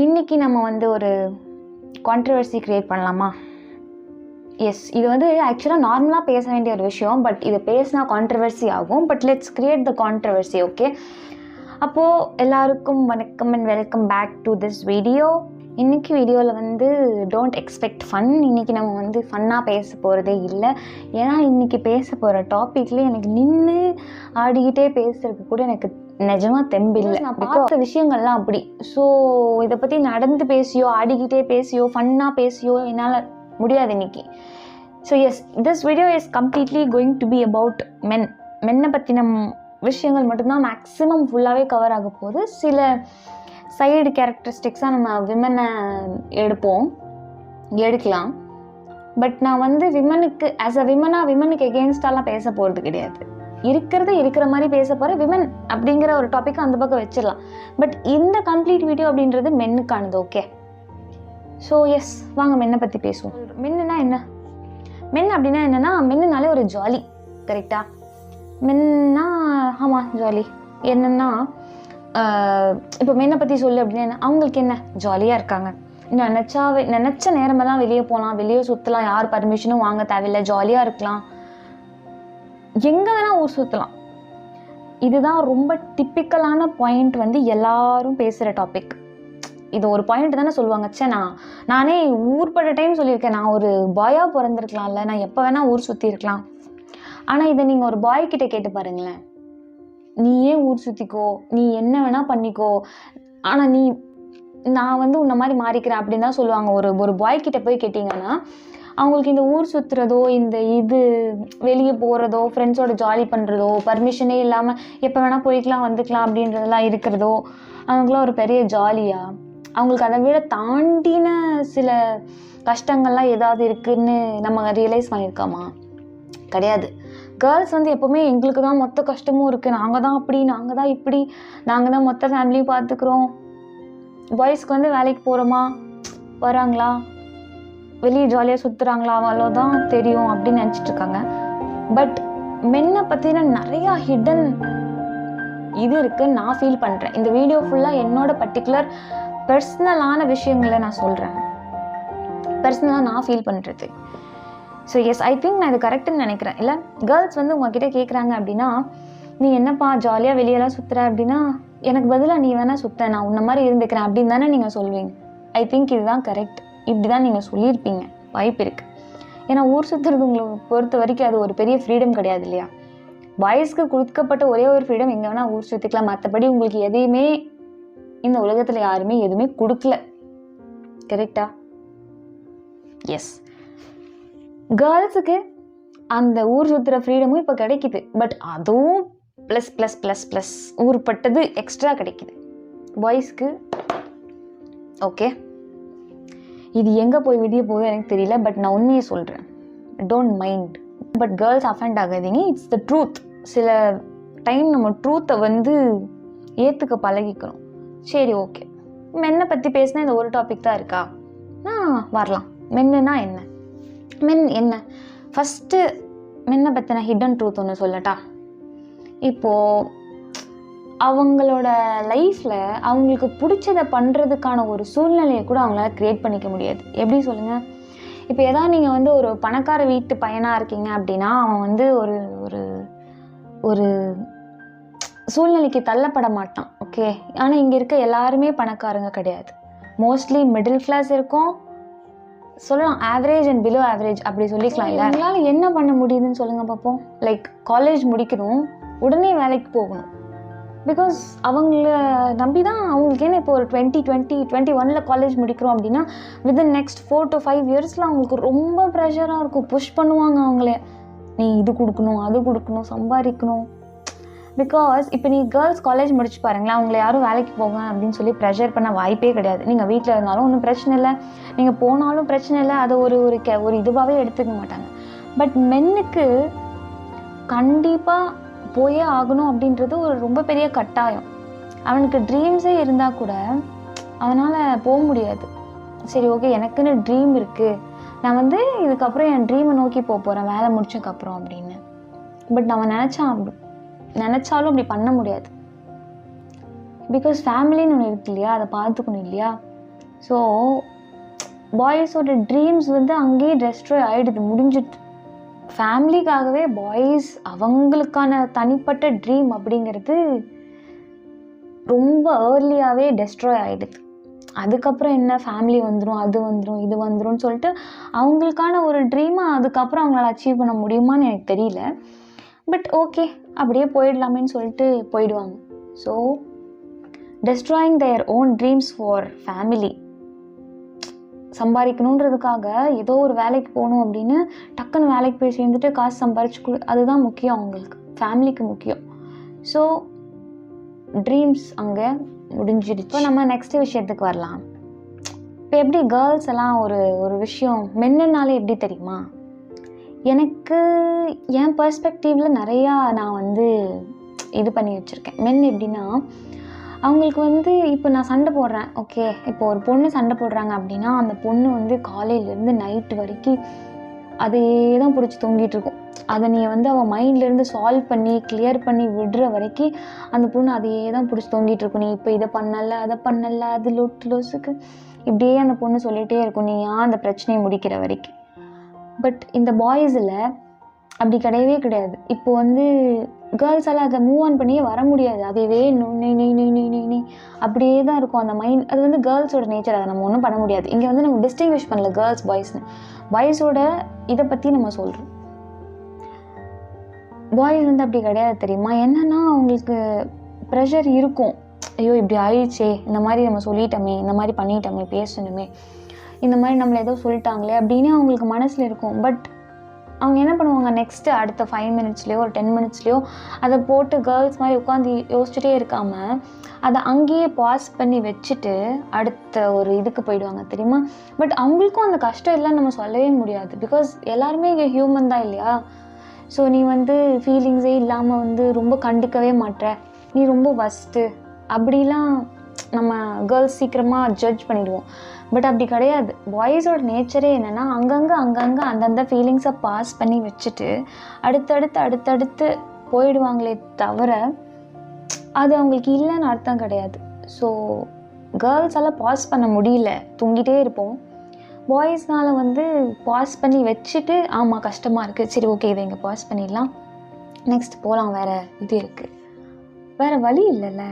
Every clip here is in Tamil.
இன்றைக்கி நம்ம வந்து ஒரு கான்ட்ரவர்சி க்ரியேட் பண்ணலாமா? எஸ், இது வந்து ஆக்சுவலாக நார்மலாக பேச வேண்டிய ஒரு விஷயம். பட் இதை பேசினா கான்ட்ரவர்சி ஆகும். But let's create the controversy. Okay, அப்போது எல்லாருக்கும் வணக்கம் and welcome back to this video. இன்றைக்கி வீடியோவில் வந்து டோன்ட் எக்ஸ்பெக்ட் ஃபன். இன்றைக்கி நம்ம வந்து ஃபன்னாக பேச போகிறதே இல்லை. ஏன்னா இன்றைக்கி பேச போகிற டாப்பிக்லேயே எனக்கு நின்று ஆடிக்கிட்டே பேசுறதுக்கு கூட எனக்கு நிஜமாக தெம்பில்லை. நான் பார்த்த விஷயங்கள்லாம் அப்படி. ஸோ இதை பற்றி நடந்து பேசியோ ஆடிக்கிட்டே பேசியோ ஃபன்னாக பேசியோ என்னால் முடியாது இன்னைக்கு. So yes, this video is completely going to be about மென்னை பற்றின விஷயங்கள் மட்டும்தான் மேக்ஸிமம் ஃபுல்லாகவே கவர் ஆக போகுது. சில சைடு கேரக்டரிஸ்டிக்ஸாக நம்ம விமனை எடுக்கலாம். பட் நான் வந்து விமனுக்கு ஆஸ் அ விமனுக்கு எகெயின்ஸ்டாலாம் பேச போகிறது கிடையாது. இருக்கிற மாதிரி பேச போகிற விமன் அப்படிங்கிற ஒரு டாப்பிக்கை அந்த பக்கம் வச்சிடலாம். பட் இந்த கம்ப்ளீட் வீடியோ அப்படின்றது மென்னுக்கானது. ஓகே, ஸோ எஸ், வாங்க மென்னை பற்றி பேசுவோம். மென்னுனா என்ன? மென் அப்படின்னா என்னென்னா, மென்னுனாலே ஒரு ஜாலி. கரெக்டா? மென்னா ஆமாம் ஜாலி. என்னென்னா இப்போ மென்னை பற்றி சொல்லு அப்படின்னா அவங்களுக்கு என்ன, ஜாலியாக இருக்காங்க. நினச்ச நேரமெல்லாம் வெளியே போகலாம், வெளியே சுற்றலாம், யார் பர்மிஷனும் வாங்க தேவையில்லை, ஜாலியாக இருக்கலாம், எங்கே வேணால் ஊர் சுற்றலாம். இதுதான் ரொம்ப டிப்பிக்கலான பாயிண்ட், வந்து எல்லாரும் பேசுகிற டாபிக். இது ஒரு பாயிண்ட் தானே சொல்லுவாங்க. நானே ஊர்பட்ட டைம் சொல்லியிருக்கேன், நான் ஒரு பாயாக பிறந்திருக்கலாம்ல, நான் எப்போ வேணால் ஊர் சுற்றி இருக்கலாம். ஆனால் இதை நீங்கள் ஒரு பாய் கிட்ட கேட்டு பாருங்களேன், நீ ஏன் ஊர் சுற்றிக்கோ, நீ என்ன வேணால் பண்ணிக்கோ, ஆனால் நான் வந்து உன்ன மாதிரி மாறிக்கிறேன் அப்படின்னு தான் சொல்லுவாங்க. ஒரு பாய் கிட்ட போய் கேட்டிங்கன்னா அவங்களுக்கு இந்த ஊர் சுற்றுறதோ, இது வெளியே போகிறதோ, ஃப்ரெண்ட்ஸோட ஜாலி பண்ணுறதோ, பர்மிஷனே இல்லாமல் எப்போ வேணால் போய்க்கலாம் வந்துக்கலாம் அப்படின்றதெல்லாம் இருக்கிறதோ, அவங்களுக்குலாம் ஒரு பெரிய ஜாலியா? அவங்களுக்கு அதை விட தாண்டின சில கஷ்டங்கள்லாம் ஏதாவது இருக்குதுன்னு நம்ம ரியலைஸ் பண்ணியிருக்கோமா? கிடையாது. கேர்ள்ஸ் வந்து எப்போவுமே எங்களுக்கு தான் மொத்த கஷ்டமும் இருக்குது, நாங்கள் தான் அப்படி, நாங்கள் தான் இப்படி, நாங்கள் தான் மொத்த ஃபேமிலியும் பார்த்துக்குறோம். பாய்ஸ்க்கு வந்து வேலைக்கு போகிறோமா, வராங்களா, வெளியே ஜாலியாக சுற்றுறாங்களா, அவ்வளோதான் தெரியும் அப்படின்னு நினச்சிட்டு இருக்காங்க. பட் மென்னை பற்றின நிறையா ஹிடன் இது இருக்குன்னு நான் ஃபீல் பண்ணுறேன். இந்த வீடியோ ஃபுல்லாக என்னோட பர்டிகுலர் பர்சனலான விஷயங்களை நான் சொல்கிறேன், பர்சனலாக நான் ஃபீல் பண்ணுறது. ஸோ எஸ், ஐ திங்க் நான் இது கரெக்டுன்னு நினைக்கிறேன். இல்லை, கேர்ள்ஸ் வந்து உங்ககிட்ட கேட்குறாங்க அப்படின்னா, நீ என்னப்பா ஜாலியாக வெளியெல்லாம் சுற்றுற அப்படின்னா, எனக்கு பதிலாக நீ வேணால் சுற்ற, நான் உன்ன மாதிரி இருந்துக்கிறேன் அப்படின்னு தானே நீங்கள் சொல்வீங்க. ஐ திங்க் இதுதான் கரெக்ட். இப்படி தான் நீங்கள் சொல்லியிருப்பீங்க, வாய்ப்பு இருக்குது. ஏன்னா ஊர் சுற்றுறது உங்களை பொறுத்த வரைக்கும் அது ஒரு பெரிய ஃப்ரீடம் கிடையாது இல்லையா? பாய்ஸ்க்கு கொடுக்கப்பட்ட ஒரே ஒரு ஃப்ரீடம், எங்கே வேணால் ஊர் சுற்றிக்கலாம். மற்றபடி உங்களுக்கு எதையுமே இந்த உலகத்தில் யாருமே எதுவுமே கொடுக்கல. கரெக்டா? எஸ், கேர்ள்ஸுக்கு அந்த ஊர் சுற்றுற ஃப்ரீடமும் இப்போ கிடைக்குது. பட் அதுவும் ப்ளஸ் ஊர்பட்டது எக்ஸ்ட்ரா கிடைக்குது பாய்ஸ்க்கு. ஓகே, இது எங்கே போய் விடிய போகுது எனக்கு தெரியல. பட் நான் உண்மையை சொல்கிறேன், don't mind. But girls offend ஆகாதீங்க, இட்ஸ் த ட்ரூத். சில டைம் நம்ம ட்ரூத்தை வந்து ஏற்றுக்க பழகிக்கணும். சரி, ஓகே, மென்னை பற்றி பேசினா இந்த ஒரு டாபிக் தான் இருக்கா? வரலாம். மென்னுனா என்ன? மென் என்ன? ஃபஸ்ட்டு மென்னை பற்றின ஹிடன் ட்ரூத் ஒன்று சொல்லட்டா? இப்போது அவங்களோட லைஃப்பில் அவங்களுக்கு பிடிச்சதை பண்ணுறதுக்கான ஒரு சூழ்நிலையை கூட அவங்களால க்ரியேட் பண்ணிக்க முடியாது. எப்படி சொல்லுங்கள்? இப்போ எதாவது நீங்கள் வந்து ஒரு பணக்கார வீட்டு பையனாக இருக்கீங்க அப்படின்னா, அவன் வந்து ஒரு ஒரு ஒரு சூழ்நிலைக்கு தள்ளப்பட மாட்டான். ஓகே, ஆனால் இங்கே இருக்க எல்லாருமே பணக்காரங்க கிடையாது. மோஸ்ட்லி மிடில் கிளாஸ் இருக்கும், சொல்லலாம் ஆவரேஜ் அண்ட் பிலோ ஆவரேஜ் அப்படி சொல்லிக்கலாம். இல்லை, அவங்களால என்ன பண்ண முடியுதுன்னு சொல்லுங்கள் பார்ப்போம். லைக் காலேஜ் முடிக்கணும், உடனே வேலைக்கு போகணும். பிகாஸ் அவங்கள நம்பி தான் அவங்களுக்கு. ஏன்னா இப்போ ஒரு 2021 காலேஜ் முடிக்கிறோம் அப்படின்னா வித்தின் நெக்ஸ்ட் 4 to 5 இயர்ஸில் அவங்களுக்கு ரொம்ப ப்ரெஷராக இருக்கும். புஷ் பண்ணுவாங்க அவங்களே, நீ இது கொடுக்கணும், அது கொடுக்கணும், சம்பாதிக்கணும். பிகாஸ் இப்போ நீ கேர்ள்ஸ் காலேஜ் முடிச்சு பாருங்களேன், அவங்கள யாரும் வேலைக்கு போங்க அப்படின்னு சொல்லி ப்ரெஷர் பண்ண வாய்ப்பே கிடையாது. நீங்கள் வீட்டில் இருந்தாலும் ஒன்றும் பிரச்சனை இல்லை, நீங்கள் போனாலும் பிரச்சனை இல்லை, அதை ஒரு இதுவாகவே எடுத்துக்க மாட்டாங்க. பட் மென்னுக்கு கண்டிப்பாக போயே ஆகணும் அப்படின்றது ஒரு ரொம்ப பெரிய கட்டாயம். அவனுக்கு ட்ரீம்ஸே இருந்தால் கூட அவனால் போக முடியாது. சரி, ஓகே, எனக்குன்னு ட்ரீம் இருக்குது, நான் வந்து இதுக்கப்புறம் என் ட்ரீமை நோக்கி போக போகிறேன் வேலை முடிச்சதுக்கப்புறம் அப்படின்னு. பட் நம்ம நினச்சாலும் அப்படி பண்ண முடியாது. பிகாஸ் ஃபேமிலின்னு ஒன்று இருக்கு இல்லையா, அதை பார்த்துக்கணும் இல்லையா? ஸோ பாய்ஸோட ட்ரீம்ஸ் வந்து அங்கேயே டெஸ்ட்ராய் ஆகிடுது, முடிஞ்சிடுது. ஃபேமிலிக்காகவே பாய்ஸ் அவங்களுக்கான தனிப்பட்ட ட்ரீம் அப்படிங்கிறது ரொம்ப ஏர்லியாகவே டெஸ்ட்ராய் ஆகிடுது. அதுக்கப்புறம் என்ன, ஃபேமிலி வந்துடும், அது வந்துடும், இது வந்துடும் சொல்லிட்டு அவங்களுக்கான ஒரு ட்ரீமை அதுக்கப்புறம் அவங்களால அச்சீவ் பண்ண முடியுமான்னு எனக்கு தெரியல. பட் ஓகே, அப்படியே போயிடலாமேன்னு சொல்லிட்டு போயிடுவாங்க. So destroying their own dreams for family. சம்பாதிக்கணுன்றதுக்காக ஏதோ ஒரு வேலைக்கு போகணும் அப்படின்னு டக்குன்னு வேலைக்கு போய் சேர்ந்துட்டு காசு சம்பாரிச்சு அதுதான் முக்கியம் அவங்களுக்கு, ஃபேமிலிக்கு முக்கியம். ஸோ ட்ரீம்ஸ் அங்கே முடிஞ்சிடுச்சு. இப்போ நம்ம நெக்ஸ்ட் விஷயத்துக்கு வரலாம். இப்போ எப்படி கேர்ள்ஸ் எல்லாம் ஒரு விஷயம் மென்னுனாலே எப்படி தெரியுமா, எனக்கு என் பர்ஸ்பெக்டிவில் நிறையா நான் வந்து இது பண்ணி வச்சுருக்கேன். மென் எப்படின்னா, அவங்களுக்கு வந்து இப்போ நான் சண்டை போடுறேன், ஓகே, இப்போ ஒரு பொண்ணு சண்டை போடுறாங்க அப்படின்னா அந்த பொண்ணு வந்து காலையிலேருந்து நைட்டு வரைக்கும் அதே தான் பிடிச்சி தொங்கிட்டு இருக்கும். அதை நீ வந்து அவள் மைண்ட்லேருந்து சால்வ் பண்ணி கிளியர் பண்ணி விடுற வரைக்கும் அந்த பொண்ணு அதையே தான் பிடிச்சி தொங்கிட்டு இருக்கும். நீ இப்போ இதை பண்ணல, அதை பண்ணல, அது லொசுக்கு இப்படியே அந்த பொண்ணு சொல்லிகிட்டே இருக்கும், நீ ஏன் அந்த பிரச்சனையை முடிக்கிற வரைக்கும். பட் இந்த பாய்ஸில் அப்படி கிடையவே கிடையாது. இப்போ வந்து கேர்ள்ஸால் அதை மூவ் ஆன் பண்ணியே வர முடியாது. அதுவே நீ அப்படியே தான் இருக்கும் அந்த மைண்ட். அது வந்து கேர்ள்ஸோட நேச்சர், அதை நம்ம ஒன்றும் பண்ண முடியாது. இங்கே வந்து நம்ம டிஸ்டிங்விஷ் பண்ணல கேர்ள்ஸ் பாய்ஸ்னு. பாய்ஸோட இதை பற்றி நம்ம சொல்கிறோம். பாய்ஸ் வந்து அப்படி கிடையாது தெரியுமா. என்னன்னா அவங்களுக்கு ப்ரெஷர் இருக்கும், ஐயோ இப்படி ஆயிடுச்சே, இந்த மாதிரி நம்ம சொல்லிட்டோமே, இந்த மாதிரி பண்ணிட்டோமே, பேசணுமே, இந்த மாதிரி நம்மளை ஏதோ சொல்லிட்டாங்களே அப்படின்னு அவங்களுக்கு மனசில் இருக்கும். பட் அவங்க என்ன பண்ணுவாங்க, நெக்ஸ்ட்டு அடுத்த 5 மினிட்ஸ்லையோ ஒரு 10 மினிட்ஸ்லையோ அதை போட்டு கேர்ள்ஸ் மாதிரி உட்காந்து யோசிச்சுட்டே இருக்காமல் அதை அங்கேயே பாஸ் பண்ணி வச்சுட்டு அடுத்த ஒரு இதுக்கு போயிடுவாங்க தெரியுமா. பட் அவங்களுக்கும் அந்த கஷ்டம் இல்லைன்னு நம்ம சொல்லவே முடியாது. பிகாஸ் எல்லாருமே இங்கே ஹியூமன் தான் இல்லையா. ஸோ நீ வந்து ஃபீலிங்ஸே இல்லாமல் வந்து ரொம்ப கண்டுக்கவே மாட்ற, நீ ரொம்ப வஸ்ட்டு அப்படிலாம் நம்ம கேர்ள்ஸ் சீக்கிரமாக ஜட்ஜ் பண்ணிடுவோம். பட் அப்படி கிடையாது. பாய்ஸோட நேச்சரே என்னென்னா அங்கங்கே அந்தந்த ஃபீலிங்ஸை பாஸ் பண்ணி வச்சுட்டு அடுத்தடுத்து போயிடுவாங்களே தவிர அது அவங்களுக்கு இல்லைன்னு அர்த்தம் கிடையாது. ஸோ கேர்ள்ஸால் பாஸ் பண்ண முடியல, தூங்கிட்டே இருப்போம். பாய்ஸ்னால் வந்து பாஸ் பண்ணி வச்சுட்டு ஆமாம் கஷ்டமாக இருக்குது, சரி ஓகே இதை இங்கே பாஸ் பண்ணிடலாம், நெக்ஸ்ட் போகலாம், வேறு இது இருக்குது, வேறு வழி இல்லைல்ல,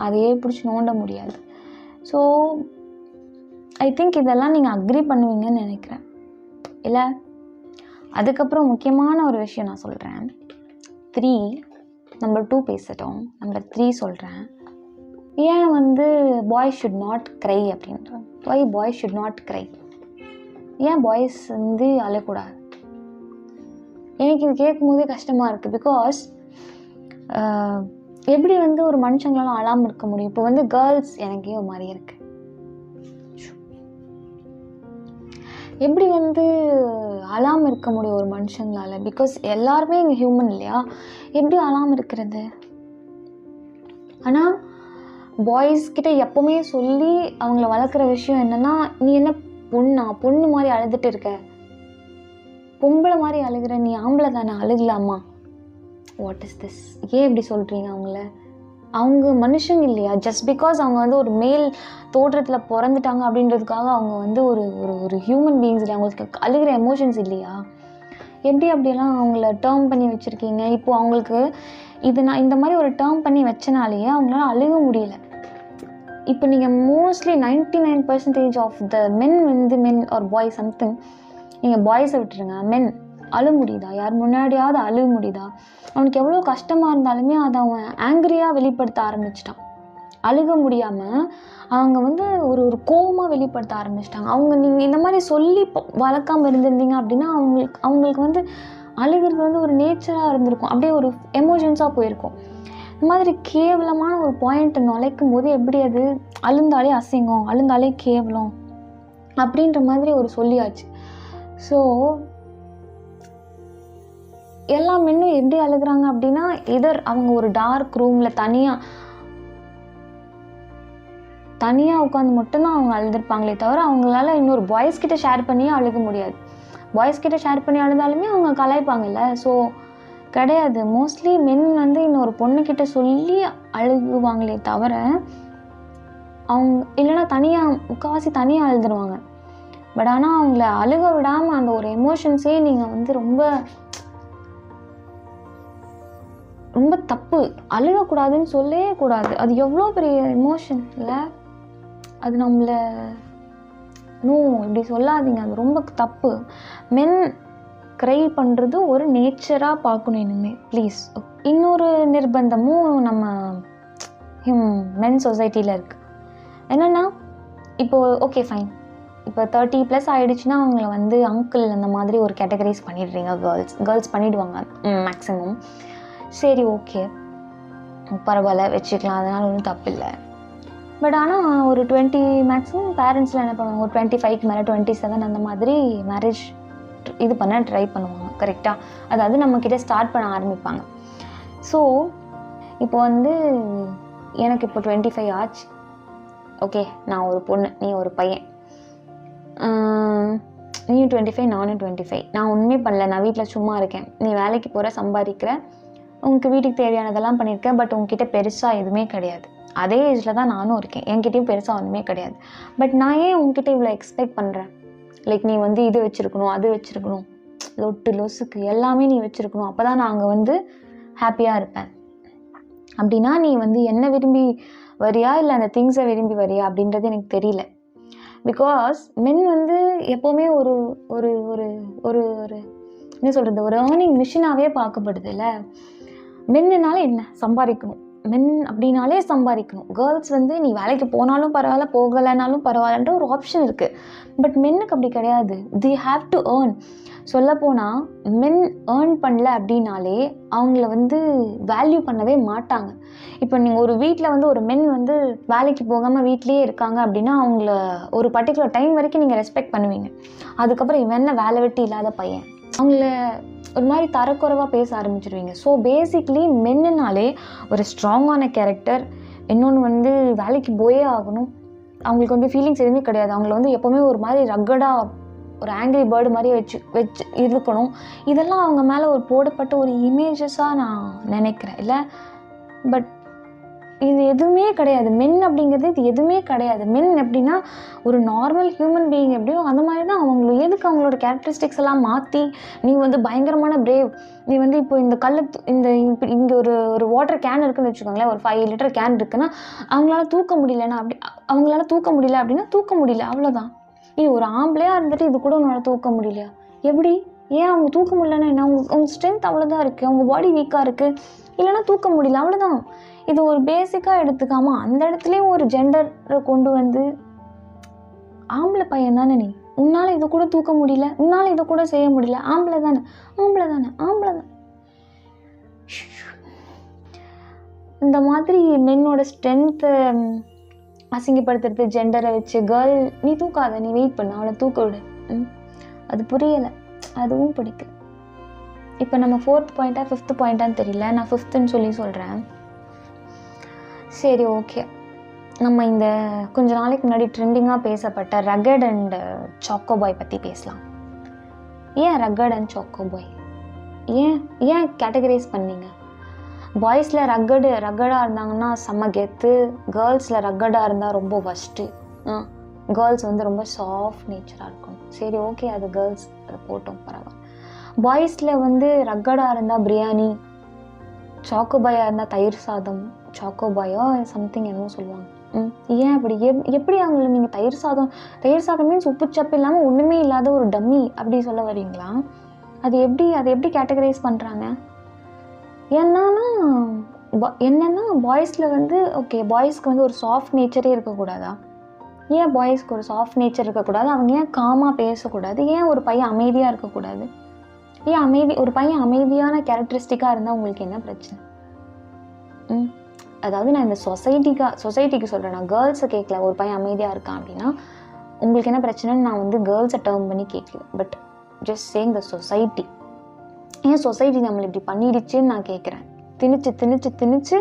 அதையே பிடிச்சி நோண்ட முடியாது. ஸோ ஐ திங்க் இதெல்லாம் நீங்கள் அக்ரி பண்ணுவீங்கன்னு நினைக்கிறேன் இல்லை. அதுக்கப்புறம் முக்கியமான ஒரு விஷயம் நான் சொல்கிறேன். நம்பர் 2 பேசிட்டோம், நம்பர் 3 சொல்கிறேன். ஏன் வந்து பாய்ஸ் ஷுட் நாட் க்ரை அப்படின்ற, why boys should not cry, ஏன் பாய்ஸ் வந்து அழக்கூடாது. எனக்கு இது கேட்கும் போதே கஷ்டமாக இருக்குது. பிகாஸ் எப்படி வந்து ஒரு மனுஷங்களால் அழாமல் இருக்க முடியும். இப்போ வந்து கேர்ள்ஸ் எனக்கே ஒரு மாதிரி இருக்குது, எப்படி வந்து அழாமல் இருக்க முடியும் ஒரு மனுஷங்களால். பிகாஸ் எல்லாருமே இங்கே ஹியூமன் இல்லையா, எப்படி அழாமல் இருக்கிறது. ஆனால் பாய்ஸ்கிட்ட எப்போவுமே சொல்லி அவங்கள வளர்க்குற விஷயம் என்னென்னா, நீ என்ன பொண்ணு மாதிரி அழுதுட்டு இருக்க, பொம்பளை மாதிரி அழுகிற, நீ ஆம்பளை தானே, அழுகலாமா, வாட் இஸ் திஸ், ஏன் இப்படி சொல்கிறீங்க அவங்கள, அவங்க மனுஷங்க இல்லையா. ஜஸ்ட் பிகாஸ் அவங்க வந்து ஒரு மேல் தோற்றத்தில் பிறந்துட்டாங்க அப்படின்றதுக்காக அவங்க வந்து ஒரு ஒரு ஹியூமன் பீயிங்ஸ் இல்லையா, அவங்களுக்கு அழுகிற எமோஷன்ஸ் இல்லையா, எப்படி அப்படியெல்லாம் அவங்கள டேர்ம் பண்ணி வச்சுருக்கீங்க. இப்போது அவங்களுக்கு நான் இந்த மாதிரி ஒரு டேர்ம் பண்ணி வச்சனாலேயே அவங்களால அழுக முடியல. இப்போ நீங்கள் mostly 99% of the men are boy something, நீங்கள் பாய்ஸை விட்டுருங்க, மென் அழ முடியுதா, யார் முன்னாடியாவது அழுக முடியுதா. அவனுக்கு எவ்வளோ கஷ்டமாக இருந்தாலுமே அதை அவன் ஆங்கிரியாக வெளிப்படுத்த ஆரம்பிச்சிட்டான். அழுக முடியாமல் அவங்க வந்து ஒரு கோவமாக வெளிப்படுத்த ஆரம்பிச்சிட்டாங்க. அவங்க நீங்கள் இந்த மாதிரி சொல்லி வளர்க்காமல் இருந்திருந்தீங்க அப்படின்னா அவங்களுக்கு வந்து அழுகிறது வந்து ஒரு நேச்சராக இருந்திருக்கும், அப்படியே ஒரு எமோஷன்ஸாக போயிருக்கும். இந்த மாதிரி கேவலமான ஒரு பாயிண்ட்டை நுழைக்கும் போது எப்படி அது அழுந்தாலே அசிங்கம், அழுந்தாலே கேவலம் அப்படின்ற மாதிரி ஒரு சொல்லியாச்சு. ஸோ எல்லா மென்னும் எப்படி அழுகுறாங்க அப்படின்னா, எதர் அவங்க ஒரு டார்க் ரூமில் தனியாக உட்காந்து மட்டும்தான் அவங்க அழுதுருப்பாங்களே தவிர அவங்களால இன்னொரு பாய்ஸ் கிட்ட ஷேர் பண்ணியே அழுக முடியாது. பாய்ஸ் கிட்ட ஷேர் பண்ணி அழுதாலுமே அவங்க கலாய்ப்பாங்கல்ல. ஸோ கிடையாது. மோஸ்ட்லி மென் வந்து இன்னொரு பொண்ணுக்கிட்ட சொல்லி அழுகுவாங்களே தவிர அவங்க இல்லைன்னா தனியாக முக்கால்வாசி தனியாக அழுதுருவாங்க. பட் ஆனால் அவங்கள அழுக விடாமல் அந்த ஒரு எமோஷன்ஸே நீங்கள் வந்து ரொம்ப ரொம்ப தப்பு. அழுகக்கூடாதுன்னு சொல்லவே கூடாது. அது எவ்வளோ பெரிய எமோஷன் இல்லை? அது நம்மளை இப்படி சொல்லாதீங்க, அது ரொம்ப தப்பு. மென் க்ரை பண்ணுறது ஒரு நேச்சராக பார்க்கணும் இனிமேல் ப்ளீஸ். இன்னொரு நிர்பந்தமும் நம்ம மென் சொசைட்டியில் இருக்குது. என்னென்னா இப்போது ஓகே ஃபைன், இப்போ 30+ ஆகிடுச்சுன்னா அவங்கள வந்து அங்கிள் அந்த மாதிரி ஒரு கேட்டகரைஸ் பண்ணிடுறீங்க. கேர்ள்ஸ் பண்ணிவிடுவாங்க மேக்ஸிமம். சரி ஓகே பரவாயில்ல வச்சுக்கலாம், அதனால் ஒன்றும் தப்பு இல்லை. பட் ஆனால் ஒரு 20 மேக்ஸிமம் பேரண்ட்ஸில் என்ன பண்ணுவாங்க, ஒரு 25க்கு மேலே 27 அந்த மாதிரி மேரேஜ் இது பண்ண ட்ரை பண்ணுவாங்க. கரெக்டாக? அதாவது நம்மக்கிட்ட ஸ்டார்ட் பண்ண ஆரம்பிப்பாங்க. ஸோ இப்போ வந்து எனக்கு இப்போ 25 ஆச்சு. ஓகே, நான் ஒரு பொண்ணு, நீ ஒரு பையன். நீயும் 25, நானும் 25. நான் ஒன்றுமே பண்ணல, நான் வீட்டில் சும்மா இருக்கேன். நீ வேலைக்கு போகிற, சம்பாதிக்கிற, உங்களுக்கு வீட்டுக்கு தேவையானதெல்லாம் பண்ணியிருக்கேன். பட் உங்ககிட்ட பெருசாக எதுவுமே கிடையாது. அதே ஏஜில் தான் நானும் இருக்கேன், என்கிட்டையும் பெருசாக ஒன்றுமே கிடையாது. பட் நான் ஏன் உங்ககிட்ட இவ்வளோ எக்ஸ்பெக்ட் பண்ணுறேன்? லைக் நீ வந்து இது வச்சுருக்கணும், அது வச்சுருக்கணும், லொட்டு லொசுக்கு எல்லாமே நீ வச்சுருக்கணும், அப்போ தான் நான் அங்கே வந்து ஹாப்பியாக இருப்பேன். அப்படின்னா நீ வந்து என்ன விரும்பி வரியா இல்லை அந்த திங்ஸை விரும்பி வரியா அப்படின்றது எனக்கு தெரியல. பிகாஸ் மென் வந்து எப்போவுமே ஒரு ஒரு ஒரு ஒரு ஒரு என்ன சொல்கிறது, ஒரு ஏர்னிங் மிஷினாகவே பார்க்கப்படுது இல்லை? மென்னுனாலே என்ன, சம்பாதிக்கணும். மென் அப்படின்னாலே சம்பாதிக்கணும். கேர்ள்ஸ் வந்து நீ வேலைக்கு போனாலும் பரவாயில்ல, போகலைனாலும் பரவாயில்லன்ற ஒரு ஆப்ஷன் இருக்குது. பட் மென்னுக்கு அப்படி கிடையாது. தி ஹாவ் டு ஏர்ன். சொல்லப்போனால் மென் ஏர்ன் பண்ணல அப்படின்னாலே அவங்கள வந்து வேல்யூ பண்ணவே மாட்டாங்க. இப்போ நீங்கள் ஒரு வீட்டில் வந்து ஒரு மென் வந்து வேலைக்கு போகாமல் வீட்லேயே இருக்காங்க அப்படின்னா அவங்கள ஒரு பர்டிகுலர் டைம் வரைக்கும் நீங்கள் ரெஸ்பெக்ட் பண்ணுவீங்க. அதுக்கப்புறம் இவன் என்ன வேலை வெட்டி இல்லாத பையன், அவங்கள ஒரு மாதிரி தரக்குறைவாக பேச ஆரம்பிச்சிருவீங்க. ஸோ பேசிக்லி மென்னுனாலே ஒரு ஸ்ட்ராங்கான கேரக்டர், இன்னொன்று வந்து வேலைக்கு போயே ஆகணும், அவங்களுக்கு வந்து ஃபீலிங்ஸ் எதுவுமே கிடையாது, அவங்கள வந்து எப்போவுமே ஒரு மாதிரி ரக்கடாக ஒரு ஆங்கிரி பேர்டு மாதிரி வச்சு இருக்கணும். இதெல்லாம் அவங்க மேலே ஒரு போடப்பட்ட ஒரு இமேஜஸாக நான் நினைக்கிறேன் இல்லை? பட் இது எதுவுமே கிடையாது. மென் அப்படிங்கிறது இது எதுவுமே கிடையாது. மென் எப்படின்னா ஒரு நார்மல் ஹியூமன் பீயிங் எப்படியோ அந்த மாதிரி தான் அவங்களும். எதுக்கு அவங்களோட கேரக்டரிஸ்டிக்ஸ் எல்லாம் மாற்றி நீ வந்து பயங்கரமான பிரேவ், நீ வந்து இப்போ இந்த இங்கே ஒரு வாட்டர் கேன் இருக்குன்னு வச்சுக்கோங்களேன், ஒரு 5 லிட்டர் கேன் இருக்குன்னா அவங்களால தூக்க முடியலன்னா அவங்களால தூக்க முடியல அப்படின்னா தூக்க முடியல, அவ்வளோதான். ஒரு ஆம்பளையாக இருந்துட்டு இது கூட உன்னால தூக்க முடியலையா? எப்படி? ஏன் அவங்க தூக்க முடியலன்னா என்ன? அவங்க ஸ்ட்ரென்த் அவ்வளோதான் இருக்குது, அவங்க பாடி வீக்காக இருக்குது, இல்லைன்னா தூக்க முடியல, அவ்வளோதான். இது ஒரு பேசிக்காக எடுத்துக்காம அந்த இடத்துலையும் ஒரு ஜெண்டரை கொண்டு வந்து ஆம்பளை பையன் தானே நீ, உன்னால் இதை கூட தூக்க முடியல, உன்னால் இதை கூட செய்ய முடியல, ஆம்பளை தானே, ஆம்பளை தானே, ஆம்பளை தான். இந்த மாதிரி மென்னோட ஸ்ட்ரென்த்தை அசிங்கப்படுத்துறது, ஜெண்டரை வச்சு கேர்ள் நீ தூக்காத, நீ வெயிட் பண்ண, அவளை தூக்க விடு. அது புரியலை, அதுவும் பிடிக்கல. இப்போ நம்ம 4th பாயிண்ட்டா 5th பாயிண்ட்டான்னு தெரியல, நான் 5th சொல்லி சொல்கிறேன். சரி ஓகே, நம்ம இந்த கொஞ்ச நாளைக்கு முன்னாடி ட்ரெண்டிங்காக பேசப்பட்ட ரகட் அண்ட் சாக்கோபாய் பற்றி பேசலாம். ஏன் ரகட் அண்ட் சாக்கோபாய் ஏன் கேட்டகரைஸ் பண்ணீங்க? பாய்ஸில் ரக்கடாக இருந்தாங்கன்னா செம்ம கெத்து, கேர்ள்ஸில் ரக்கடாக இருந்தால் ரொம்ப ஃபஸ்ட்டு. கேர்ள்ஸ் வந்து ரொம்ப சாஃப்ட் நேச்சராக இருக்கணும். சரி ஓகே, அது கேர்ள்ஸ், அதை போட்டோம், பரவாயில்ல. பாய்ஸில் வந்து ரக்கடாக இருந்தால் பிரியாணி, சாக்கோபாயாக இருந்தால் தயிர் சாதம், சாக்கோபாயோ சம்திங் என்னமோ சொல்லுவாங்க. ஏன் அப்படி? எப்படி அவங்கள நீங்கள் தயிர் சாதம் மீன்ஸ் உப்பு சப்பு இல்லாமல் ஒன்றுமே இல்லாத ஒரு டம்மி அப்படி சொல்ல வரீங்களா? அதை எப்படி கேட்டகரைஸ் பண்ணுறாங்க? என்னன்னா பாய்ஸில் வந்து ஓகே, பாய்ஸ்க்கு வந்து ஒரு சாஃப்ட் நேச்சரே இருக்கக்கூடாதா? ஏன் பாய்ஸ்க்கு ஒரு சாஃப்ட் நேச்சர் இருக்கக்கூடாது? அவங்க ஏன் காமாக பேசக்கூடாது? ஏன் ஒரு பையன் அமைதியாக இருக்கக்கூடாது? ஏன் ஒரு பையன் அமைதியான கேரக்டரிஸ்டிக்காக இருந்தால் உங்களுக்கு என்ன பிரச்சனை? அதாவது நான் இந்த சொசைட்டிக்கு சொல்கிறேன், நான் கேர்ள்ஸை கேட்கல. ஒரு பையன் அமைதியாக இருக்கான் அப்படின்னா உங்களுக்கு என்ன பிரச்சனைன்னு நான் வந்து கேர்ள்ஸை டேர்ம் பண்ணி கேட்கல. But just saying the society. ஏன் சொசைட்டி நம்மளை இப்படி பண்ணிடுச்சுன்னு நான் கேட்குறேன். திணிச்சு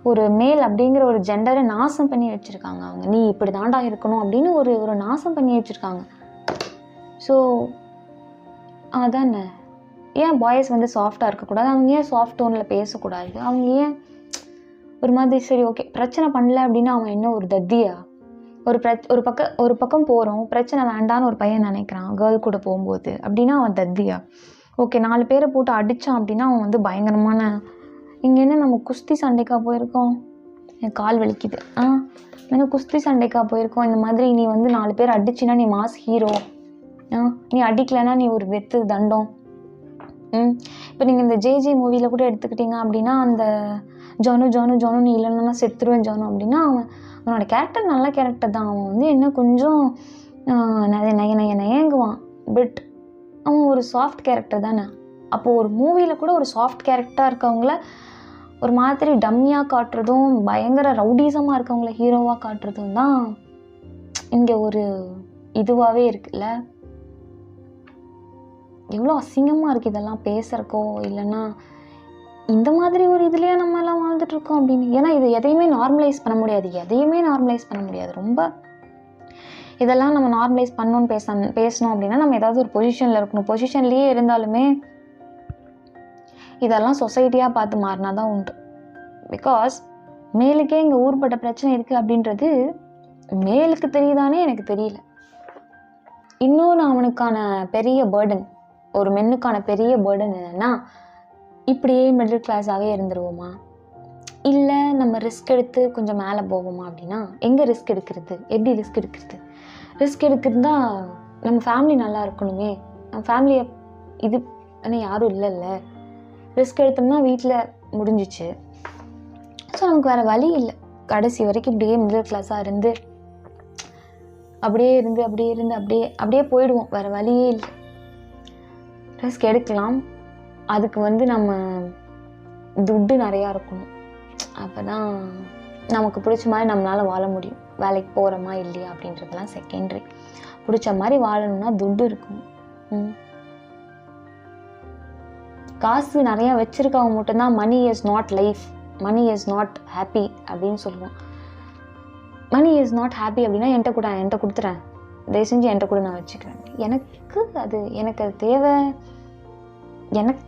ஒரு மேல் அப்படிங்கிற ஒரு ஜெண்டரை நாசம் பண்ணி வச்சுருக்காங்க அவங்க. நீ இப்படி தாண்டா இருக்கணும் அப்படின்னு ஒரு நாசம் பண்ணி வச்சுருக்காங்க. ஸோ அதானே, ஏன் பாய்ஸ் வந்து சாஃப்டாக இருக்கக்கூடாது? அவங்க ஏன் சாஃப்ட் டோனில் பேசக்கூடாது? அவங்க ஏன் ஒரு மாதிரி சரி ஓகே பிரச்சனை பண்ணல அப்படின்னா அவன் என்ன ஒரு தத்தியா? ஒரு பக்கம் போகிறோம், பிரச்சனை வேண்டான்னு ஒரு பையன் நினைக்கிறான் கேர்ள் கூட போகும்போது, அப்படின்னா அவன் தத்தியா? ஓகே 4 பேரை போட்டு அடித்தான் அப்படின்னா அவன் வந்து பயங்கரமான. இங்கே என்ன நம்ம குஸ்தி சண்டைக்கா போயிருக்கோம்? என் கால் வலிக்குது. எனக்கு குஸ்தி சண்டைக்கா போயிருக்கோம்? இந்த மாதிரி நீ வந்து 4 பேர் அடிச்சின்னா நீ மாஸ் ஹீரோ, நீ அடிக்கலைன்னா நீ ஒரு வெத்து தண்டம். இப்போ நீங்கள் இந்த ஜேஜே மூவியில் கூட எடுத்துக்கிட்டீங்க அப்படின்னா, அந்த ஜானு ஜானு ஜானு நீ இல்லைன்னா செத்துருவேன் ஜானு அப்படின்னா அவனோட கேரக்டர் நல்ல கேரக்டர் தான். அவன் வந்து என்ன கொஞ்சம் நயங்குவான், பட் அவன் ஒரு சாஃப்ட் கேரக்டர் தானே. அப்போது ஒரு மூவியில் கூட ஒரு சாஃப்ட் கேரக்டராக இருக்கவங்கள ஒரு மாதிரி டம்மியாக காட்டுறதும், பயங்கர ரவுடிசமாக இருக்கவங்கள ஹீரோவாக காட்டுறதும் தான் இங்கே ஒரு இதுவாகவே இருக்குல்ல. எவ்வளோ அசிங்கமாக இருக்குது இதெல்லாம் பேசுகிறக்கோ, இல்லைன்னா இந்த மாதிரி ஒரு இதுலேயே நம்ம எல்லாம் வாழ்ந்துட்டுருக்கோம் அப்படின்னு. ஏன்னா இது எதையுமே நார்மலைஸ் பண்ண முடியாது. ரொம்ப இதெல்லாம் நம்ம நார்மலைஸ் பண்ணணும்னு பேசணும் அப்படின்னா நம்ம ஏதாவது ஒரு பொசிஷனில் இருக்கணும். பொசிஷன்லேயே இருந்தாலுமே இதெல்லாம் சொசைட்டியாக பார்த்து மாறினா தான் உண்டு. பிகாஸ் மேலுக்கே இங்கே ஊர்பட்ட பிரச்சனை இருக்குது அப்படின்றது மேலுக்கு தெரியுதானே எனக்கு தெரியல. இன்னொன்று அவனுக்கான பெரிய பேர்டன், ஒரு மென்னுக்கான பெரிய பேர்டன் என்னென்னா, இப்படியே மிடில் கிளாஸாகவே இருந்துருவோமா, இல்லை நம்ம ரிஸ்க் எடுத்து கொஞ்சம் மேலே போவோமா அப்படின்னா எங்கே ரிஸ்க் எடுக்கிறது? எப்படி ரிஸ்க் எடுக்கிறது? ரிஸ்க் எடுக்கிறதா நம்ம ஃபேமிலி நல்லா இருக்கணுமே, நம்ம ஃபேமிலியை இது ஆனால் யாரும் இல்லைல்ல. ரிஸ்க் எடுத்தோம்னா வீட்டில் முடிஞ்சிச்சு. ஸோ நமக்கு வேறு வழி இல்லை. கடைசி வரைக்கும் இப்படியே மிடில் கிளாஸாக இருந்து அப்படியே போயிடுவோம். வேறு வழியே இல்லை. ரிஸ்க் எடுக்கலாம். அதுக்கு வந்து நம்ம துட்டு நிறையா இருக்கணும். அப்போ தான் நமக்கு பிடிச்ச மாதிரி நம்மளால் வாழ முடியும். வேலைக்கு போகிறோமா இல்லையா அப்படின்றதெல்லாம் செகண்டரி. பிடிச்ச மாதிரி வாழணும்னா துட்டு இருக்கணும். காசு நிறையா வச்சுருக்கவங்க மட்டும்தான் money is not life, money is not happy அப்படின்னு சொல்லுவோம். மணி இஸ் நாட் ஹாப்பி அப்படின்னா என்கிட்ட கொடுத்துறேன், தயவு செஞ்சு என்கிட்ட கூட நான் வச்சுக்கிறேன். எனக்கு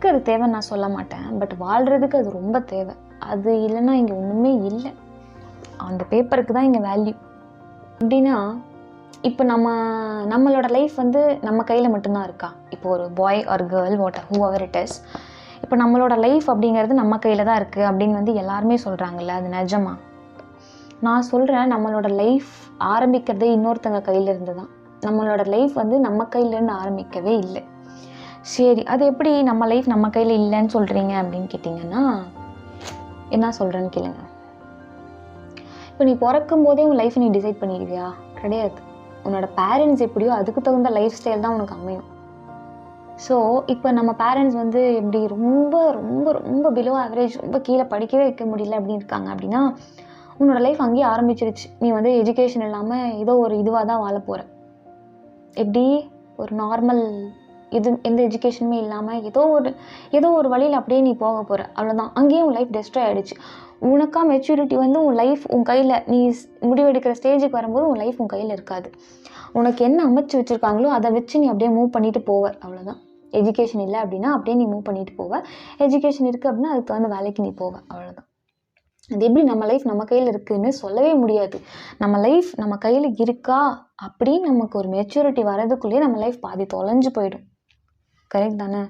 அது தேவைன்னு நான் சொல்ல மாட்டேன். பட் வாழ்கிறதுக்கு அது ரொம்ப தேவை. அது இல்லைன்னா இங்கே ஒன்றுமே இல்லை. அந்த பேப்பருக்கு தான் இங்கே வேல்யூ. எப்படின்னா இப்போ நம்மளோட லைஃப் வந்து நம்ம கையில் மட்டும்தான் இருக்கா? இப்போ ஒரு boy or girl whoever it is, இப்போ நம்மளோட லைஃப் அப்படிங்கிறது நம்ம கையில் தான் இருக்குது அப்படின்னு வந்து எல்லாருமே சொல்கிறாங்கல்ல, அது நிஜமா? நான் சொல்கிறேன், நம்மளோட லைஃப் ஆரம்பிக்கிறதே இன்னொருத்தங்க கையிலேருந்து தான். நம்மளோட லைஃப் வந்து நம்ம கையிலேருந்து ஆரம்பிக்கவே இல்லை. சரி, அது எப்படி நம்ம லைஃப் நம்ம கையில் இல்லைன்னு சொல்கிறீங்க அப்படின்னு கேட்டிங்கன்னா என்ன சொல்கிறேன்னு கேளுங்க. இப்போ நீ பிறக்கும் போதே உன் லைஃப் நீ டிசைட் பண்ணிடுவியா? கிடையாது. உன்னோட பேரண்ட்ஸ் எப்படியோ அதுக்கு தகுந்த லைஃப் ஸ்டைல் தான் உனக்கு அமையும். ஸோ இப்போ நம்ம பேரண்ட்ஸ் வந்து எப்படி ரொம்ப ரொம்ப ரொம்ப பிலோ ஆவரேஜ், ரொம்ப கீழே படிக்கவே வைக்க முடியல அப்படின்னு இருக்காங்க அப்படின்னா உன்னோட லைஃப் அங்கேயே ஆரம்பிச்சிருச்சு. நீ வந்து எஜுகேஷன் இல்லாமல் ஏதோ ஒரு இதுவாக தான் வாழ போகிற. எப்படி ஒரு நார்மல் எந்த எஜுகேஷனுமே இல்லாமல் ஏதோ ஒரு வழியில் அப்படியே நீ போக போகிற, அவ்வளோதான். அங்கேயே உன் லைஃப் டெஸ்ட்ராய் ஆகிடுச்சு. உனக்கா மெச்சூரிட்டி வந்து உன் லைஃப் உன் கையில், நீ முடிவெடுக்கிற ஸ்டேஜுக்கு வரும்போது உன் லைஃப் உன் கையில் இருக்காது. உனக்கு என்ன அமைச்சு வச்சுருக்காங்களோ அதை வச்சு நீ அப்படியே மூவ் பண்ணிட்டு போவ, அவ்வளோதான். எஜுகேஷன் இல்லை அப்படின்னா அப்படியே நீ மூவ் பண்ணிட்டு போவ. எஜுகேஷன் இருக்குது அப்படின்னா அதுக்கு தகுந்த வேலைக்கு நீ போவ, அவ்வளோதான். அது எப்படி நம்ம லைஃப் நம்ம கையில் இருக்குதுன்னு சொல்லவே முடியாது. நம்ம லைஃப் நம்ம கையில் இருக்கா அப்படின்னு நமக்கு ஒரு மெச்சூரிட்டி வரதுக்குள்ளேயே நம்ம லைஃப் பாதி தொலைஞ்சு போயிடும். கரெக்ட் தானே?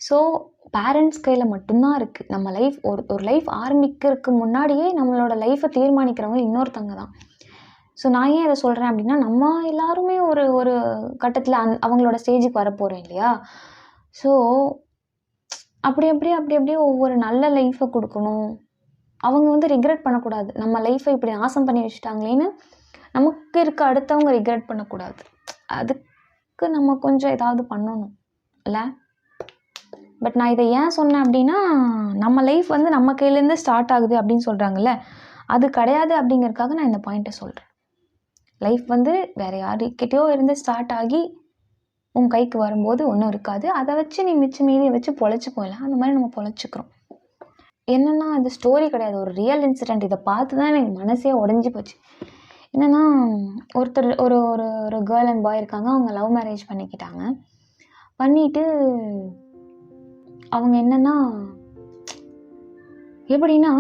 ஸோ பேரண்ட்ஸ் கையில் மட்டும்தான் இருக்குது நம்ம லைஃப். ஒரு லைஃப் ஆரம்பிக்கிறதுக்கு முன்னாடியே நம்மளோட லைஃப்பை தீர்மானிக்கிறவங்க இன்னொருத்தங்க தான். ஸோ நான் ஏன் இதை சொல்கிறேன் அப்படின்னா நம்ம எல்லாருமே ஒரு கட்டத்தில் அவங்களோட ஸ்டேஜுக்கு வரப்போகிறோம் இல்லையா? ஸோ அப்படியே ஒவ்வொரு நல்ல லைஃப்பை கொடுக்கணும். அவங்க வந்து ரிக்ரெட் பண்ணக்கூடாது. நம்ம லைஃப்பை இப்படி நாசம் பண்ணி வச்சுட்டாங்களேன்னு நமக்கு இருக்க அடுத்தவங்க ரிக்ரெட் பண்ணக்கூடாது. அதுக்கு நம்ம கொஞ்சம் ஏதாவது பண்ணணும் இல்லை? பட் நான் இதை ஏன் சொன்னேன் அப்படின்னா நம்ம லைஃப் வந்து நம்ம கையிலேருந்து ஸ்டார்ட் ஆகுது அப்படின்னு சொல்கிறாங்கல்ல, அது கிடையாது அப்படிங்கிறதுக்காக நான் இந்த பாயிண்ட்டை சொல்கிறேன். லைஃப் வந்து வேறு யாருக்கிட்டேயோ இருந்து ஸ்டார்ட் ஆகி உன் கைக்கு வரும்போது ஒன்றும் இருக்காது. அதை வச்சு நீ மீதியை வச்சு பொழைச்சி போயிடலாம். அந்த மாதிரி நம்ம பொழைச்சிக்கிறோம். என்னென்னா அது ஸ்டோரி கிடையாது, ஒரு ரியல் இன்சிடெண்ட். இதை பார்த்து தான் எனக்கு மனசே உடஞ்சி போச்சு. என்னென்னா ஒருத்தர் ஒரு கேர்ள் அண்ட் பாய் இருக்காங்க. அவங்க லவ் மேரேஜ் பண்ணிக்கிட்டாங்க. பண்ணிவிட்டு அவங்க என்னென்னா எப்படின்னா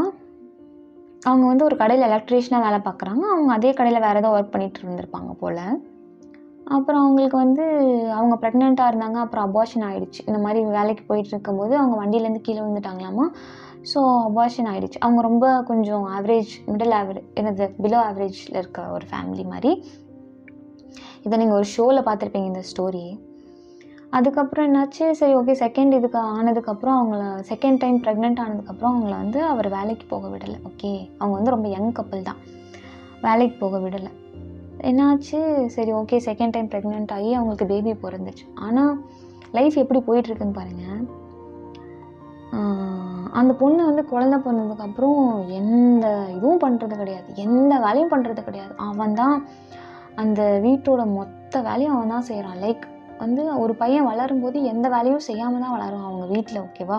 அவங்க வந்து ஒரு கடையில் எலக்ட்ரீஷியனாக வேலை பார்க்குறாங்க. அவங்க அதே கடையில் வேறு ஏதோ ஒர்க் பண்ணிகிட்டு இருந்திருப்பாங்க போல். அப்புறம் அவங்களுக்கு வந்து அவங்க ப்ரெக்னெண்ட்டாக இருந்தாங்க. அப்புறம் அபார்ஷன் ஆகிடுச்சு. இந்த மாதிரி வேலைக்கு போயிட்டு இருக்கும்போது அவங்க வண்டியிலேருந்து கீழே விழுந்துட்டாங்களாமா. ஸோ அபார்ஷன் ஆகிடுச்சு. அவங்க ரொம்ப கொஞ்சம் ஆவரேஜ், மிடில் ஆவரேஜ், என்னது பிலோ ஆவரேஜில் இருக்க ஒரு ஃபேமிலி மாதிரி. இதை நீங்கள் ஒரு ஷோவில் பார்த்துருப்பீங்க இந்த ஸ்டோரி. அதுக்கப்புறம் என்னாச்சு, சரி ஓகே செகண்ட் இதுக்கு ஆனதுக்கப்புறம் அவங்கள செகண்ட் டைம் ப்ரெக்னென்ட் ஆனதுக்கப்புறம் அவங்கள வந்து அவர் வேலைக்கு போக விடலை. ஓகே, அவங்க வந்து ரொம்ப யங் கப்பல் தான், வேலைக்கு போக விடலை. என்னாச்சு, சரி ஓகே செகண்ட் டைம் ப்ரெக்னென்ட் ஆகி அவங்களுக்கு பேபி பிறந்துச்சு. ஆனால் லைஃப் எப்படி போயிட்டுருக்குன்னு பாருங்கள். அந்த பொண்ணு வந்து குழந்தை பிறந்ததுக்கப்புறம் எந்த இதுவும் பண்ணுறது கிடையாது, எந்த வேலையும் பண்ணுறது கிடையாது. அவன் தான் அந்த வீட்டோட மொத்த வேலையும் அவன் தான் செய்கிறான். லைக் வந்து ஒரு பையன் வளரும்போது எந்த வேலையும் செய்யாமல் தான் வளரும் அவங்க வீட்டில். ஓகேவா,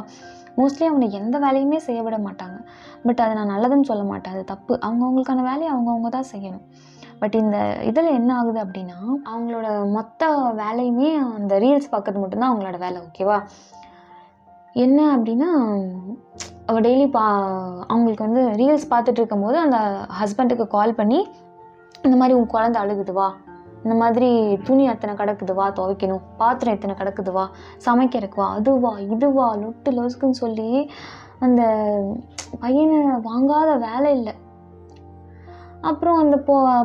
மோஸ்ட்லி அவனை எந்த வேலையுமே செய்ய விட மாட்டாங்க. பட் அதை நான் நல்லதுன்னு சொல்ல மாட்டேன், அது தப்பு. அவங்கவுங்களுக்கான வேலையை அவங்கவுங்க தான் செய்யணும். பட் இந்த இதில் என்ன ஆகுது அப்படின்னா, அவங்களோட மொத்த வேலையுமே அந்த ரீல்ஸ் பார்க்கறது மட்டும்தான் அவங்களோட வேலை. ஓகேவா, என்ன அப்படின்னா அவள் டெய்லி அவங்களுக்கு வந்து ரீல்ஸ் பார்த்துட்டு இருக்கும்போது அந்த ஹஸ்பண்டுக்கு கால் பண்ணி, இந்த மாதிரி உன் குழந்தை அழுகுதுவா, இந்த மாதிரி துணி எத்தனை கிடக்குதுவா துவைக்கணும், பாத்திரம் எத்தனை கிடக்குதுவா சமைக்கிறக்குவா, அதுவா இதுவா லொட்டு லொசுக்குன்னு சொல்லி அந்த பையனை வாங்காத வேலை இல்லை. அப்புறம் அந்த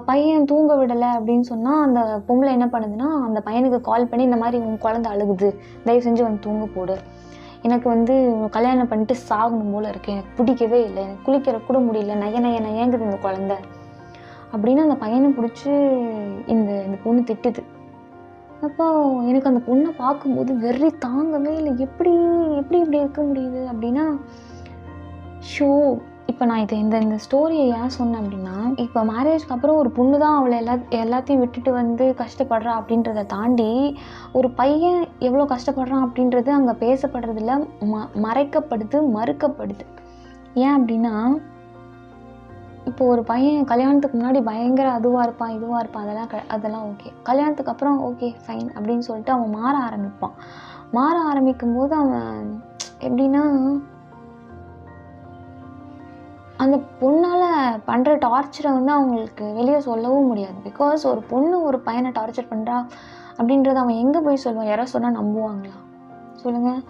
பையன் தூங்க விடலை அப்படின்னு சொன்னால் அந்த பொம்பளை என்ன பண்ணுதுன்னா, அந்த பையனுக்கு கால் பண்ணி, இந்த மாதிரி உன் குழந்தை அழுகுது, தயவு செஞ்சு வந்து தூங்க போடு, எனக்கு வந்து கல்யாணம் பண்ணிட்டு சாகணும் போல் இருக்குது, எனக்கு பிடிக்கவே இல்லை, எனக்கு குளிக்கிற கூட முடியல, நயங்குது இந்த குழந்தை அப்படின்னு அந்த பையனை பிடிச்சி இந்த பொண்ணு திட்டுது. அப்போ எனக்கு அந்த பொண்ணை பார்க்கும்போது வெறி தாங்கவே இல்லை. எப்படி இப்படி இருக்க முடியுது அப்படின்னா, ஷோ இப்போ நான் இந்த ஸ்டோரியை ஏன் சொன்னேன் அப்படின்னா, இப்போ மேரேஜ்க்கு அப்புறம் ஒரு பொண்ணு தான் அவளை எல்லாத்தையும் விட்டுட்டு வந்து கஷ்டப்படுறா அப்படின்றத தாண்டி ஒரு பையன் எவ்வளோ கஷ்டப்படுறான் அப்படின்றது அங்கே பேசப்படுறதில்ல, மறைக்கப்படுது, மறுக்கப்படுது. ஏன் அப்படின்னா, இப்போ ஒரு பையன் கல்யாணத்துக்கு முன்னாடி பயங்கர அதுவாக இருப்பான், இதுவாக இருப்பான், அதெல்லாம் ஓகே. கல்யாணத்துக்கு அப்புறம் ஓகே ஃபைன் அப்படின்னு சொல்லிட்டு அவன் மாற ஆரம்பிப்பான். மாற ஆரம்பிக்கும் போது அவன் எப்படின்னா, அந்த பொண்ணால் பண்ணுற டார்ச்சரை வந்து அவங்களுக்கு வெளியே சொல்லவும் முடியாது. பிகாஸ் ஒரு பொண்ணு ஒரு பையனை டார்ச்சர் பண்ணுறா அப்படின்றத அவன் எங்கே போய் சொல்லுவான்? யாராவது சொன்னால் நம்புவாங்களா சொல்லுங்கள்?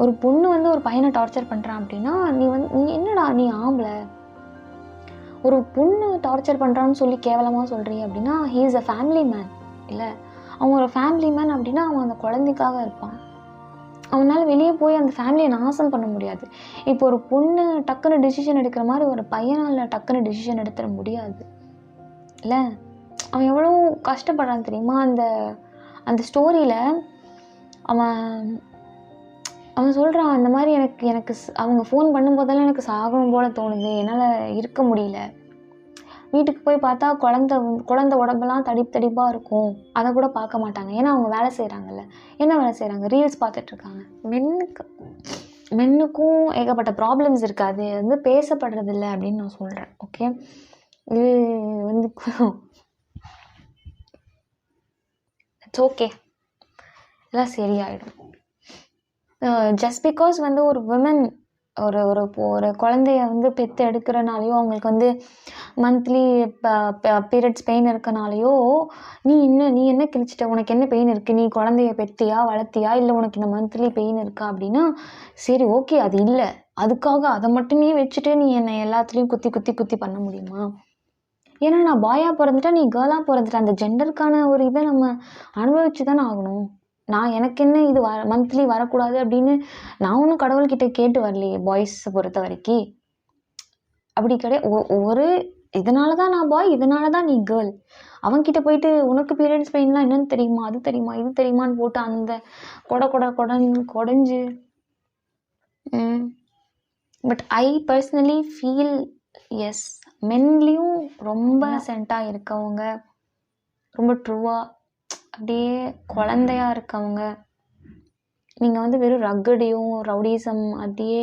ஒரு பொண்ணு வந்து ஒரு பையனை டார்ச்சர் பண்ணுறான் அப்படின்னா, நீ என்னடா நீ ஆம்பளை, ஒரு பொண்ணு டார்ச்சர் பண்ணுறான்னு சொல்லி கேவலமாக சொல்கிறீ அப்படின்னா, he is a family man. இல்லை, அவன் ஒரு ஃபேமிலி மேன் அப்படின்னா அவன் அந்த குழந்தைக்காக இருப்பான். அவனால் வெளியே போய் அந்த ஃபேமிலியை நாசம் பண்ண முடியாது. இப்போ ஒரு பொண்ணு டக்குன்னு டிசிஷன் எடுக்கிற மாதிரி ஒரு பையனால் டக்குன்னு டிசிஷன் எடுத்துட முடியாது இல்லை. அவன் எவ்வளோ கஷ்டப்படுறான்னு தெரியுமா? அந்த ஸ்டோரியில் அவன் சொல்கிறான், இந்த மாதிரி எனக்கு அவங்க ஃபோன் பண்ணும்போதெல்லாம் எனக்கு சாகணும் போல் தோணுது, என்னால் இருக்க முடியல. வீட்டுக்கு போய் பார்த்தா குழந்தை உடம்பெல்லாம் தடிப்பாக இருக்கும், அதை கூட பார்க்க மாட்டாங்க. ஏன்னா அவங்க வேலை செய்கிறாங்கல்ல. என்ன வேலை செய்கிறாங்க? ரீல்ஸ் பார்த்துட்ருக்காங்க. மென்னுக்கும் ஏகப்பட்ட ப்ராப்ளம்ஸ் இருக்குது, அது வந்து பேசப்படுறதில்லை அப்படின்னு நான் சொல்கிறேன். ஓகே, இது வந்து இட்ஸ் ஓகே, எல்லாம் சரியாயிடும். ஜஸ்ட் பிகாஸ் வந்து ஒரு விமன் ஒரு குழந்தைய வந்து பெற்று எடுக்கிறனாலையோ, அவங்களுக்கு வந்து மந்த்லி பீரியட்ஸ் பெயின் இருக்கனாலையோ, நீ என்ன கிழிச்சிட்ட, உனக்கு என்ன பெயின் இருக்குது, நீ குழந்தைய பெற்றியா வளர்த்தியா, இல்லை உனக்கு இந்த மந்த்லி பெயின் இருக்கா அப்படின்னா சரி ஓகே, அது இல்லை, அதுக்காக அதை மட்டுமே வச்சுட்டு நீ என்னை எல்லாத்துலேயும் குத்தி பண்ண முடியுமா? ஏன்னா நான் பாயாக பிறந்துட்டா, நீ கேர்ளாக பிறந்துட்ட, அந்த ஜெண்டருக்கான ஒரு இதை நம்ம அனுபவிச்சு தானே ஆகணும். நான் எனக்கு என்ன இது மந்த்லி வரக்கூடாது அப்படின்னு நான் ஒன்றும் கடவுள்கிட்ட கேட்டு வரலையே. பாய்ஸை பொறுத்த வரைக்கும் அப்படி கிடையாது. ஒரு இதனால தான் நான் பாய், இதனால தான் நீ கேர்ள். அவன்கிட்ட போயிட்டு உனக்கு பீரியட்ஸ் பெயின்லாம் என்னன்னு தெரியுமா, அது தெரியுமா, இது தெரியுமான்னு போட்டு அந்த கொடைஞ்சு. But I personally feel yes, மென்லேயும் ரொம்ப சென்ட்டாக இருக்கவங்க, ரொம்ப ட்ரூவாக அப்படியே குழந்தையா இருக்கவங்க, நீங்கள் வந்து வெறும் ரக்கடியும் ரவுடிசம் அப்படியே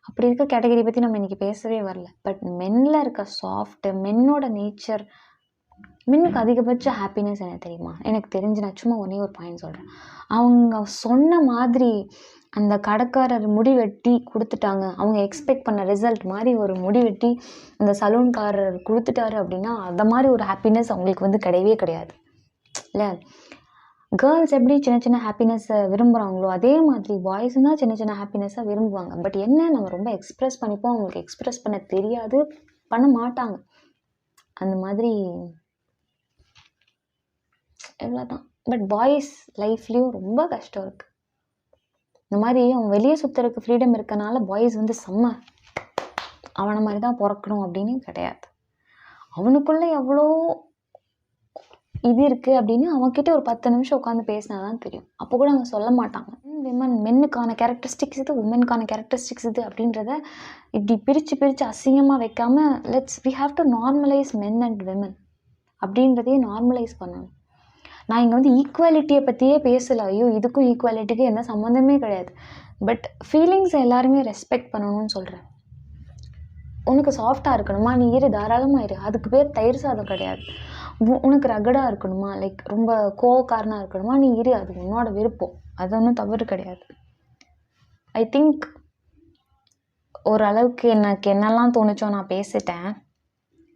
அப்படி இருக்க கேட்டகரி பற்றி நம்ம இன்றைக்கி பேசவே வரல. பட் மென்னில் இருக்க சாஃப்ட்டு, மென்னோட நேச்சர் மின்னுக்கு அதிகபட்ச ஹாப்பினஸ் என்ன தெரியுமா? எனக்கு தெரிஞ்சு நான் சும்மா ஒரே ஒரு பாயிண்ட் சொல்கிறேன். அவங்க சொன்ன மாதிரி அந்த கடைக்காரர் முடி வெட்டி கொடுத்துட்டாங்க, அவங்க எக்ஸ்பெக்ட் பண்ண ரிசல்ட் மாதிரி ஒரு முடி வெட்டி அந்த சலூன்காரர் கொடுத்துட்டாரு அப்படின்னா அந்த மாதிரி ஒரு ஹாப்பினஸ் அவங்களுக்கு வந்து கிடையவே கிடையாது இல்லை. கேர்ள்ஸ் எப்படி சின்ன சின்ன ஹாப்பினஸ்ஸை விரும்புகிறாங்களோ அதே மாதிரி பாய்ஸும் தான் சின்ன சின்ன ஹாப்பினஸ்ஸாக விரும்புவாங்க. பட் என்ன, நம்ம ரொம்ப எக்ஸ்ப்ரெஸ் பண்ணிப்போம், அவங்களுக்கு எக்ஸ்ப்ரெஸ் பண்ண தெரியாது, பண்ண மாட்டாங்க. அந்த மாதிரி எவ்வளோதான். பட் பாய்ஸ் லைஃப்லேயும் ரொம்ப கஷ்டம் இருக்குது. இந்த மாதிரி அவன் வெளியே சுற்றுறதுக்கு ஃப்ரீடம் இருக்கனால பாய்ஸ் வந்து செம்ம அவனை மாதிரி தான் பிறக்கணும் அப்படின்னு கிடையாது. அவனுக்குள்ளே எவ்வளோ இது இருக்குது அப்படின்னு அவன்கிட்ட ஒரு 10 நிமிஷம் உட்காந்து பேசினா தான் தெரியும். அப்போ கூட அவங்க சொல்ல மாட்டாங்க மென்னுக்கான கேரக்டரிஸ்டிக்ஸ் இது, உமனுக்கான கேரக்டரிஸ்டிக்ஸ் இது அப்படின்றத இப்படி பிரித்து அசிங்கமாக வைக்காமல் we have to normalise men and women அப்படின்றதையே நார்மலைஸ் பண்ணணும். நான் இங்கே வந்து ஈக்குவாலிட்டியை பற்றியே பேசலை. ஐயோ இதுக்கும் ஈக்குவாலிட்டிக்கும் எந்த சம்மந்தமே கிடையாது. பட் ஃபீலிங்ஸை எல்லாருமே ரெஸ்பெக்ட் பண்ணணும்னு சொல்கிறேன். உனக்கு சாஃப்டாக இருக்கணுமா, நீ தாராளமாக இரு. அதுக்கு பேர் தயிர் சாதம் கிடையாது. உனக்கு ரகடாக இருக்கணுமா, லைக் ரொம்ப கோவக்காரனாக இருக்கணுமா, நீ இரு. அது உன்னோட விருப்பம், அது ஒன்றும் தவறு கிடையாது. ஐ திங்க் ஓரளவுக்கு எனக்கு என்னெல்லாம் தோணுச்சோ நான் பேசிட்டேன்.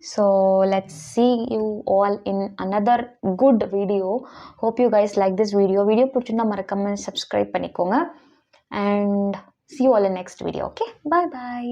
So let's see you all in another good video. Hope you guys like this video. பிடிச்சிருந்தா மறக்காம subscribe பண்ணிக்கோங்க and see you all in next video. Okay, bye bye.